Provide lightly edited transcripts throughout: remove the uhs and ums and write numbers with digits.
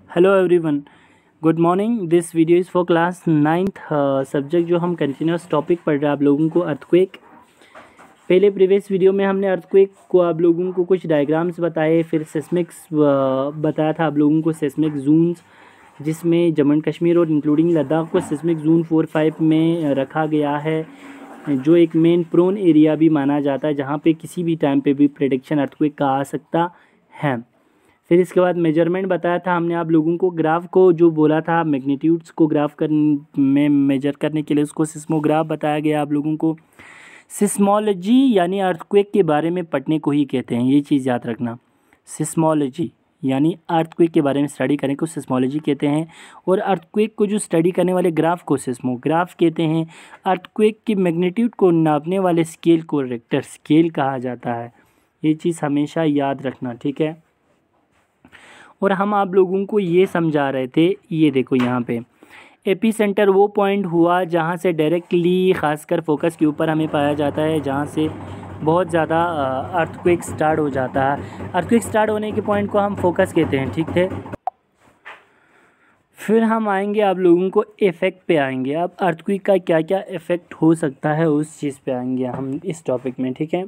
Hello everyone, good morning. This video is for class 9th subject जो हम continuous topic पढ़ रहे हैं आप लोगों को अर्थक्वेक। पहले प्रीवियस वीडियो में हमने अर्थक्वेक को आप लोगों को कुछ डायग्राम्स बताए, फिर सेस्मिक्स बताया था आप लोगों को सेस्मिक जोन्स, जिसमें जम्मू एंड कश्मीर और इंक्लूडिंग लद्दाख को सेस्मिक जोन 4-5 में रखा गया है, जो एक मेन प्रोन एरिया भी माना जाता है जहाँ पे किसी भी टाइम पे भी प्रेडिक्शन अर्थक्वेक का आ सकता है। फिर इसके बाद मेजरमेंट बताया था हमने आप लोगों को, ग्राफ को जो बोला था मैग्नीट्यूड्स को ग्राफ में मेजर करने के लिए उसको सिस्मोग्राफ बताया गया आप लोगों को। सिस्मोलॉजी यानी अर्थक्वेक के बारे में पढ़ने को ही कहते हैं, ये चीज़ याद रखना। सिस्मोलॉजी यानी अर्थक्वेक के बारे में स्टडी करने को सिस्मोलॉजी कहते हैं, और अर्थक्वेक को जो स्टडी करने वाले ग्राफ को सिस्मोग्राफ कहते हैं। अर्थक्वेक की मैग्नीट्यूड को नापने वाले स्केल को रिक्टर स्केल कहा जाता है, ये चीज़ हमेशा याद रखना, ठीक है। और हम आप लोगों को ये समझा रहे थे, ये देखो यहाँ पे एपी सेंटर वो पॉइंट हुआ जहाँ से डायरेक्टली खासकर फोकस के ऊपर हमें पाया जाता है, जहाँ से बहुत ज़्यादा अर्थक्वेक स्टार्ट हो जाता है। अर्थक्वेक स्टार्ट होने के पॉइंट को हम फोकस कहते हैं, ठीक थे। फिर हम आएंगे आप लोगों को इफ़ेक्ट पे आएंगे। अब अर्थक्वेक का क्या क्या इफ़ेक्ट हो सकता है उस चीज़ पे आएंगे हम इस टॉपिक में, ठीक है।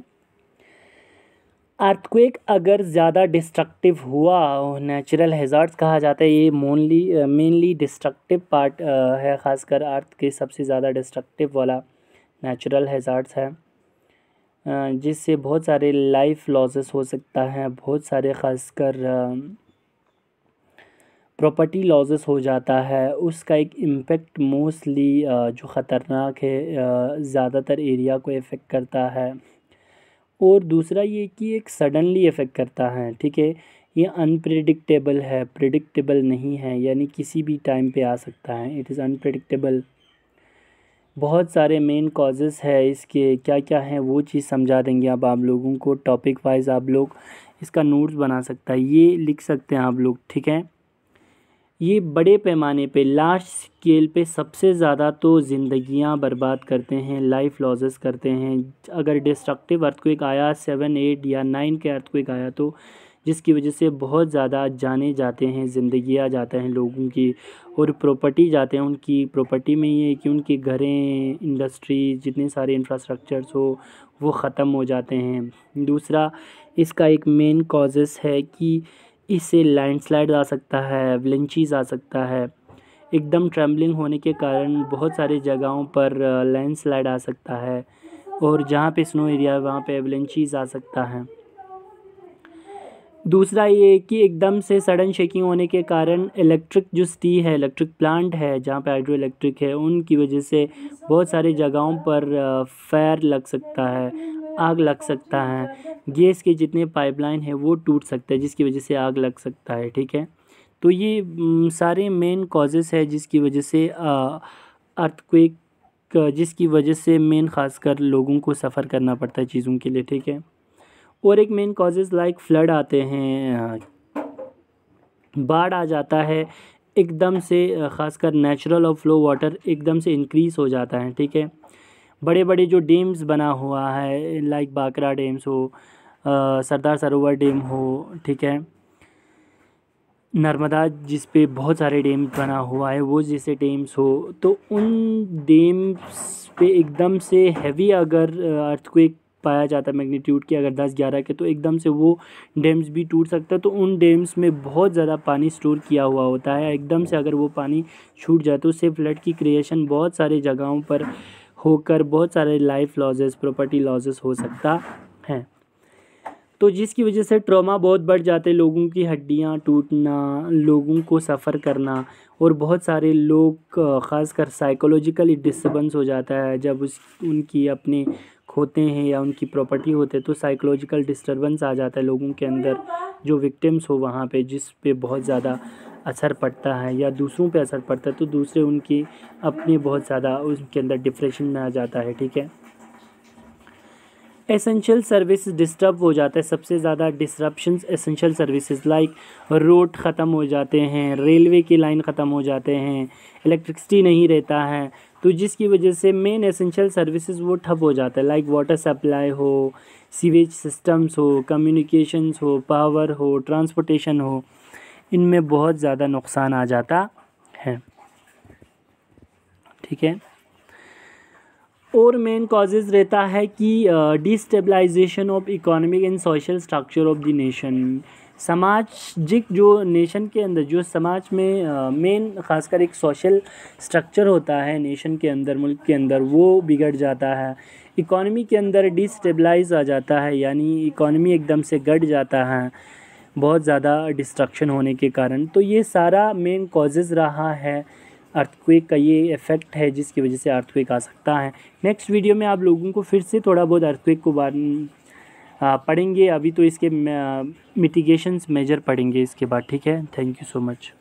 अर्थक्वेक अगर ज़्यादा डिस्ट्रक्टिव हुआ, नेचुरल हैज़ार्ड्स कहा जाता है, ये मेनली डिस्ट्रक्टिव पार्ट है, ख़ासकर अर्थ के सबसे ज़्यादा डिस्ट्रक्टिव वाला नेचुरल हैज़ार्ड्स है, जिससे बहुत सारे लाइफ लॉसेस हो सकता है, बहुत सारे ख़ासकर प्रॉपर्टी लॉसेस हो जाता है। उसका एक इम्पेक्ट मोस्टली जो ख़तरनाक है ज़्यादातर एरिया को इफ़ेक्ट करता है। और दूसरा ये कि एक सडनली इफ़ेक्ट करता है, ठीक है। ये अनप्रेडिक्टेबल है, प्रेडिक्टेबल नहीं है, यानी किसी भी टाइम पे आ सकता है। It is unpredictable. बहुत सारे मेन कॉजेज़ है इसके, क्या क्या हैं वो चीज़ समझा देंगे अब आप लोगों को। टॉपिक वाइज आप लोग इसका नोट्स बना सकता है, ये लिख सकते हैं आप लोग, ठीक है। ये बड़े पैमाने पे लार्ज स्केल पे सबसे ज़्यादा तो ज़िंदगियां बर्बाद करते हैं, लाइफ लॉसेस करते हैं। अगर डिस्ट्रक्टिव अर्थक्वेक आया 7, 8 या 9 के अर्थक्वेक आया तो जिसकी वजह से बहुत ज़्यादा जाने जाते हैं, ज़िंदगियां जाते हैं लोगों की, और प्रॉपर्टी जाते हैं उनकी। प्रॉपर्टी में ये है कि उनके घरें, इंडस्ट्री, जितने सारे इंफ्रास्ट्रक्चर्स हो वो ख़त्म हो जाते हैं। दूसरा इसका एक मेन कॉजेस है कि इससे लैंडस्लाइड आ सकता है, एवलेंचीज आ सकता है। एकदम ट्रम्बलिंग होने के कारण बहुत सारे जगहों पर लैंडस्लाइड आ सकता है, और जहाँ पे स्नो एरिया है वहाँ पे एवलेंचीज आ सकता है। दूसरा ये कि एकदम से सडन शेकिंग होने के कारण इलेक्ट्रिक जो सिटी है, इलेक्ट्रिक प्लांट है जहाँ पे हाइड्रो इलेक्ट्रिक है, उनकी वजह से बहुत सारे जगहों पर फायर लग सकता है, आग लग सकता है। गैस के जितने पाइपलाइन है वो टूट सकता है, जिसकी वजह से आग लग सकता है, ठीक है। तो ये सारे मेन कॉजेज़ है जिसकी वजह से अर्थक्वेक, जिसकी वजह से मेन खासकर लोगों को सफ़र करना पड़ता है चीज़ों के लिए, ठीक है। और एक मेन कॉजेज़ लाइक फ्लड आते हैं, बाढ़ आ जाता है एकदम से, ख़ासकर नेचुरल और फ्लो वाटर एकदम से इंक्रीज़ हो जाता है, ठीक है। बड़े बड़े जो डैम्स बना हुआ है लाइक बाकरा डैम्स हो, सरदार सरोवर डैम हो, ठीक है, नर्मदा जिस पे बहुत सारे डैम बना हुआ है वो जैसे डैम्स हो, तो उन डैम्स पे एकदम से हैवी अगर अर्थक्वेक पाया जाता है मैग्नीट्यूड के अगर 10-11 के, तो एकदम से वो डैम्स भी टूट सकता है। तो उन डैम्स में बहुत ज़्यादा पानी स्टोर किया हुआ होता है, एकदम से अगर वो पानी छूट जाए तो उससे फ्लड की क्रिएशन बहुत सारे जगहों पर होकर बहुत सारे लाइफ लॉसेस, प्रॉपर्टी लॉसेस हो सकता है। तो जिसकी वजह से ट्रॉमा बहुत बढ़ जाते हैं, लोगों की हड्डियां टूटना, लोगों को सफ़र करना, और बहुत सारे लोग ख़ासकर साइकोलॉजिकली डिस्टर्बेंस हो जाता है जब उनकी अपने खोते हैं या उनकी प्रॉपर्टी होते हैं, तो साइकोलॉजिकल डिस्टर्बेंस आ जाता है लोगों के अंदर, जो विक्टिम्स हो वहाँ पे, जिस पे बहुत ज़्यादा असर पड़ता है या दूसरों पे असर पड़ता है, तो दूसरे उनकी अपने बहुत ज़्यादा उनके अंदर डिप्रेशन में आ जाता है, ठीक है। एसेंशियल सर्विसेज डिस्टर्ब हो जाता है, सबसे ज़्यादा disruptions essential services like road ख़त्म हो जाते हैं, रेलवे की लाइन ख़त्म हो जाते हैं, इलेक्ट्रिसिटी नहीं रहता है, तो जिसकी वजह से मेन एसेंशियल सर्विसेज वो ठप हो जाता है, लाइक वाटर सप्लाई हो, सीवेज सिस्टम्स हो, कम्युनिकेशंस हो, पावर हो, ट्रांसपोर्टेशन हो। इनमें बहुत ज़्यादा नुकसान आ जाता है। ठीक है। और मेन कॉजेज़ रहता है कि destabilisation of economic and social structure of the nation. सामाजिक जो नेशन के अंदर जो समाज में मेन खासकर एक सोशल स्ट्रक्चर होता है नेशन के अंदर, मुल्क के अंदर, वो बिगड़ जाता है। इकोनॉमी के अंदर डिस्टेबलाइज आ जाता है, यानी इकोनॉमी एकदम से गड़ जाता है बहुत ज़्यादा डिस्ट्रक्शन होने के कारण। तो ये सारा मेन कॉजेज़ रहा है अर्थक्वेक का, ये इफ़ेक्ट है जिसकी वजह से अर्थक्वेक आ सकता है। नेक्स्ट वीडियो में आप लोगों को फिर से थोड़ा बहुत अर्थक्वेक को पढ़ेंगे। अभी तो इसके मिटिगेशंस मेजर पढ़ेंगे इसके बाद। ठीक है, थैंक यू सो मच।